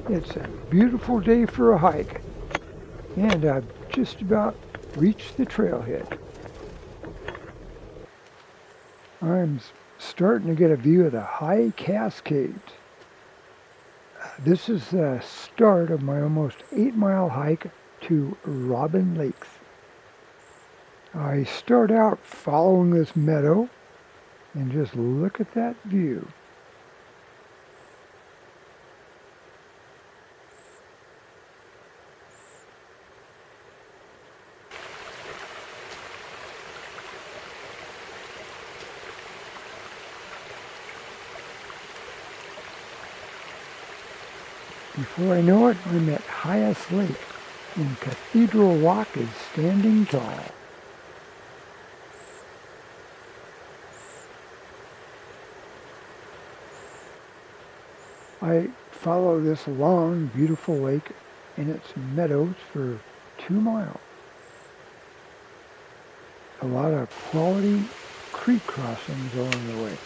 It's a beautiful day for a hike, and I've just about reached the trailhead. I'm starting to get a view of the high Cascades. This is the start of my almost 8-mile hike to Robin Lakes. I start out following this meadow and just look at that view. Before I know it, I'm at Highest Lake, and Cathedral Rock is standing tall. I follow this long, beautiful lake and its meadows for 2 miles. A lot of quality creek crossings along the way.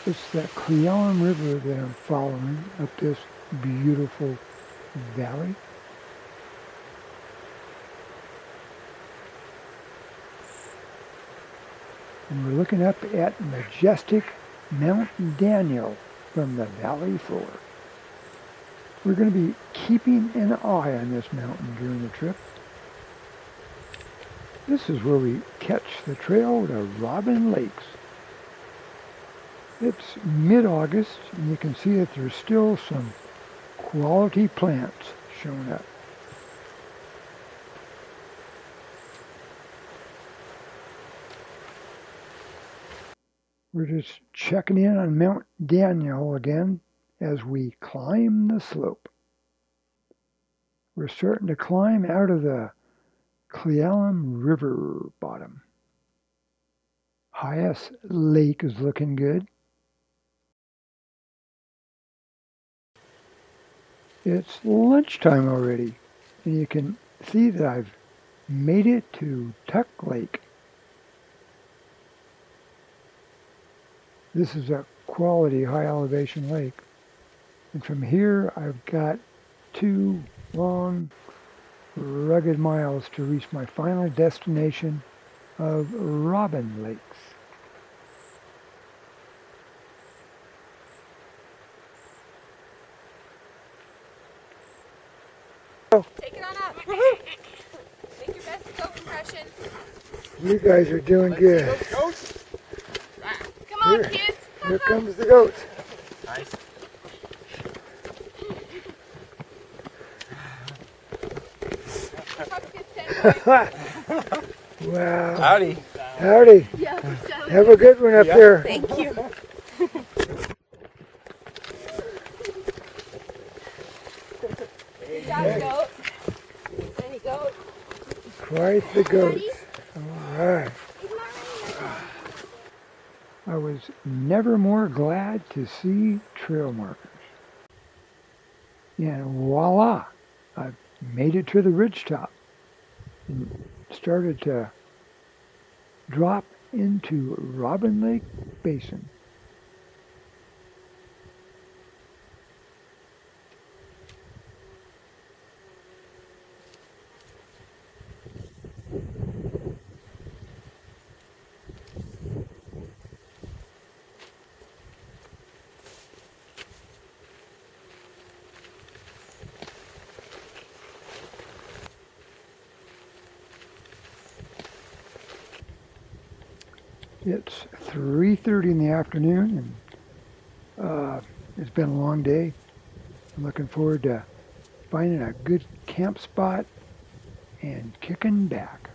It's the Cleon River that I'm following up this beautiful valley. And we're looking up at majestic Mount Daniel from the valley floor. We're going to be keeping an eye on this mountain during the trip. This is where we catch the trail to Robin Lakes. It's mid-August, and you can see that there's still some quality plants showing up. We're just checking in on Mount Daniel again as we climb the slope. We're starting to climb out of the Cleon River bottom. Highest Lake is looking good. It's lunchtime already, and you can see that I've made it to Tuck Lake. This is a quality high elevation lake. And from here, I've got 2 long, rugged miles to reach my final destination of Robin Lakes. Take it on up. Make your best goat impression. You guys are doing good. Come on, kids. Here comes the goats. Nice. Wow. Howdy. Howdy. Yeah, Have a good one up there. thank you. Good job, goat. Any goat. Quite the goats. All right. I was never more glad to see trail markers. And voila, I've made it to the ridgetop and started to drop into Robin Lake Basin. It's 3:30 in the afternoon, and it's been a long day. I'm looking forward to finding a good camp spot and kicking back.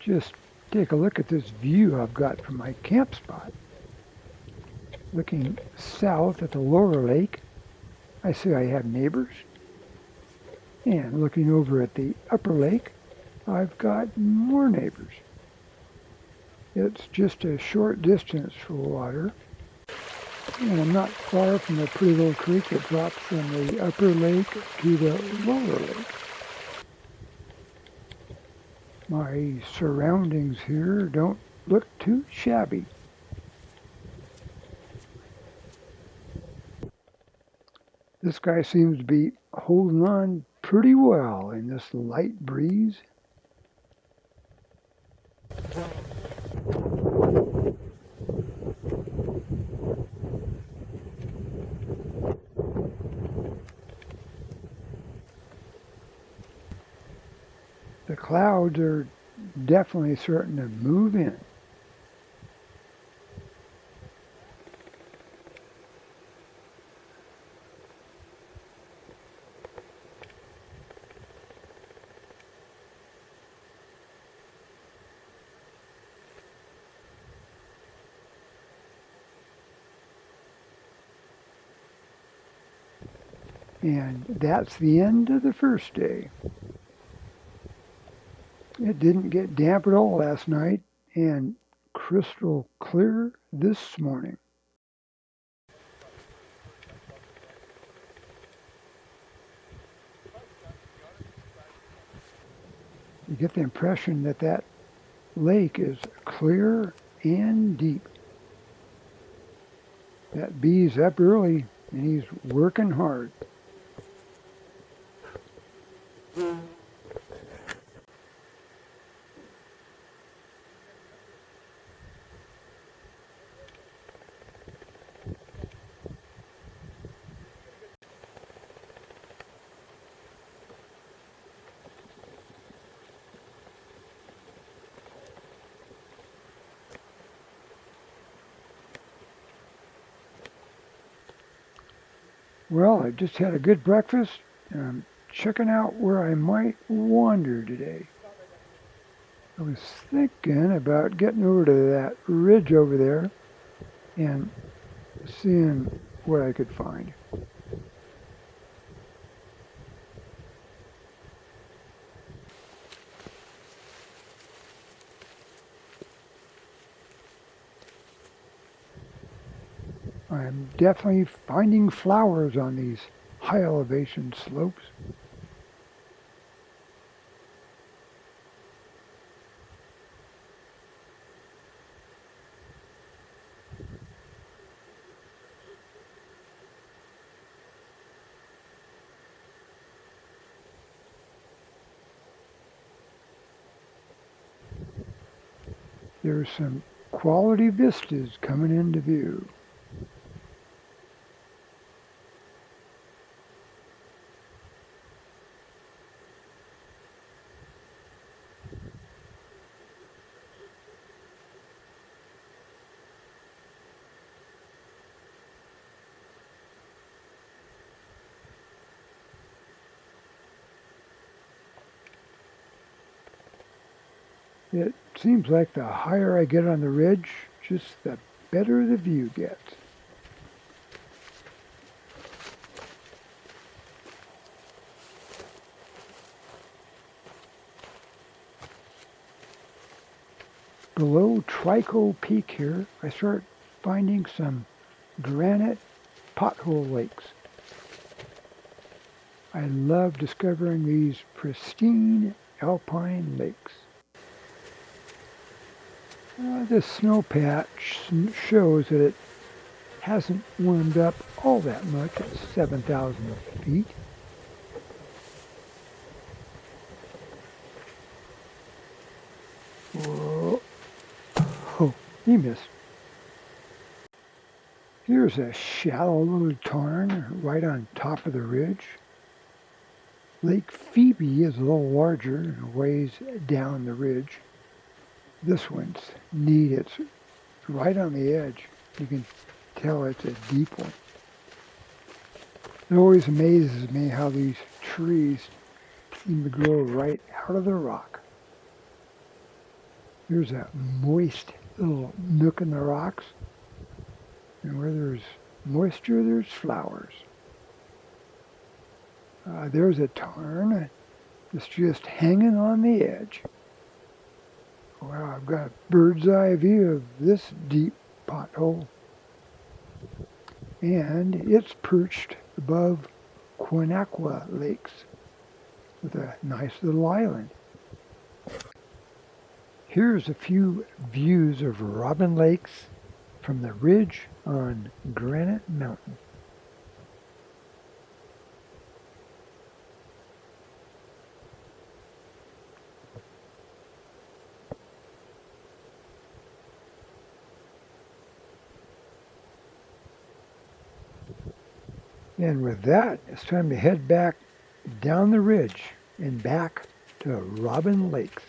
Just take a look at this view I've got from my camp spot. Looking south at the lower lake, I see I have neighbors. And looking over at the upper lake, I've got more neighbors. It's just a short distance for water, and I'm not far from the pretty little creek that drops from the upper lake to the lower lake. My surroundings here don't look too shabby. This guy seems to be holding on pretty well in this light breeze. The clouds are definitely starting to move in. And that's the end of the first day. It didn't get damp at all last night and crystal clear this morning. You get the impression that that lake is clear and deep. That bee's up early and he's working hard. Well, I just had a good breakfast and I'm checking out where I might wander today. I was thinking about getting over to that ridge over there and seeing what I could find. I'm definitely finding flowers on these high elevation slopes. There's some quality vistas coming into view. It seems like the higher I get on the ridge, just the better the view gets. Below Trico Peak here, I start finding some granite pothole lakes. I love discovering these pristine alpine lakes. This snow patch shows that it hasn't warmed up all that much at 7,000 feet. Whoa. Oh, he missed. Here's a shallow little tarn right on top of the ridge. Lake Phoebe is a little larger and ways down the ridge. This one's neat. It's right on the edge. You can tell it's a deep one. It always amazes me how these trees seem to grow right out of the rock. There's a moist little nook in the rocks. And where there's moisture, there's flowers. There's a tarn that's just hanging on the edge. Wow, I've got a bird's eye view of this deep pothole. And it's perched above Quinaqua Lakes with a nice little island. Here's a few views of Robin Lakes from the ridge on Granite Mountain. And with that, it's time to head back down the ridge and back to Robin Lakes.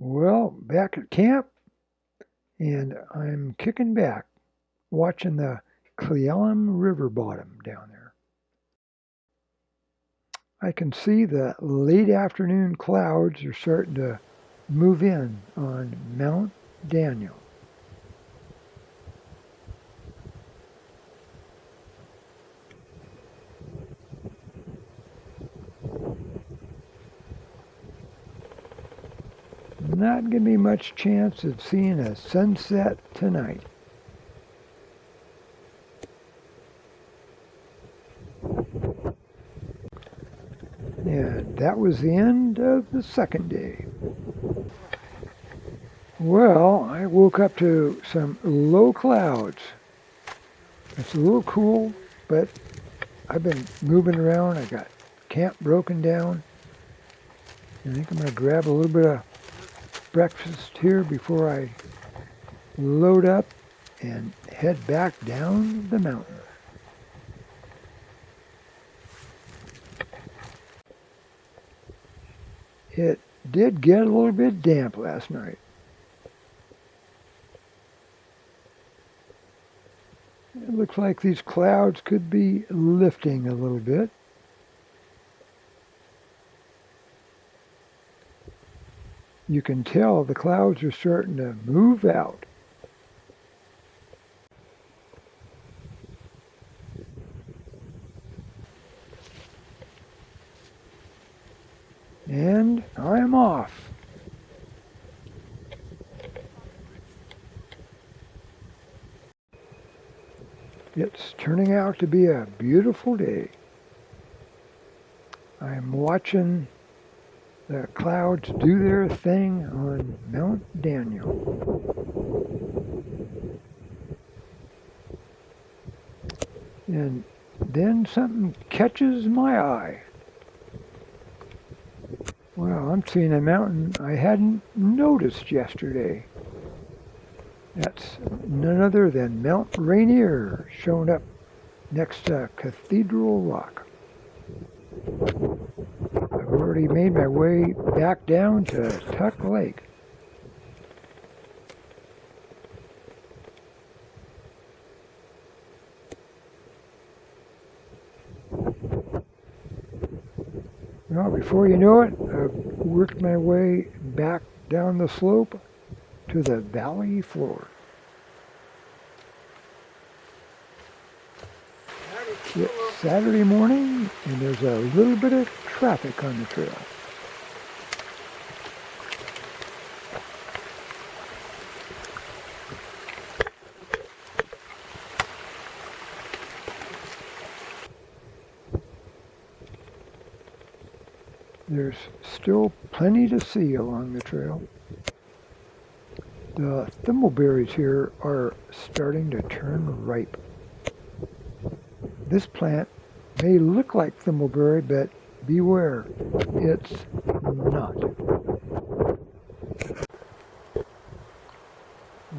Well, back at camp, and I'm kicking back, watching the Cleellum River bottom down there. I can see the late afternoon clouds are starting to move in on Mount Daniel. Not going to be much chance of seeing a sunset tonight. And that was the end of the second day. Well, I woke up to some low clouds. It's a little cool, but I've been moving around. I got camp broken down. I think I'm going to grab a little bit of breakfast here before I load up and head back down the mountain. It did get a little bit damp last night. It looks like these clouds could be lifting a little bit. You can tell the clouds are starting to move out. And I'm off. It's turning out to be a beautiful day. I'm watching the clouds do their thing on Mount Daniel. And then something catches my eye. Well, I'm seeing a mountain I hadn't noticed yesterday. That's none other than Mount Rainier, showing up next to Cathedral Rock. I've already made my way back down to Tuck Lake. Well, before you know it, I've worked my way back down the slope to the valley floor. It's Saturday morning, and there's a little bit of traffic on the trail. There's still plenty to see along the trail. The thimbleberries here are starting to turn ripe. This plant may look like thimbleberry, but beware, it's not.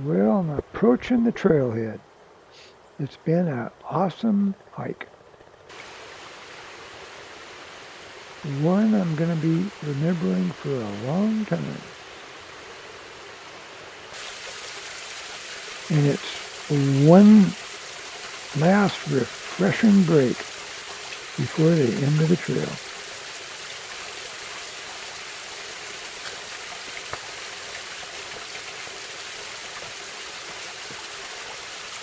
Well, I'm approaching the trailhead. It's been an awesome hike. One I'm going to be remembering for a long time. And it's one last refreshing break before the end of the trail.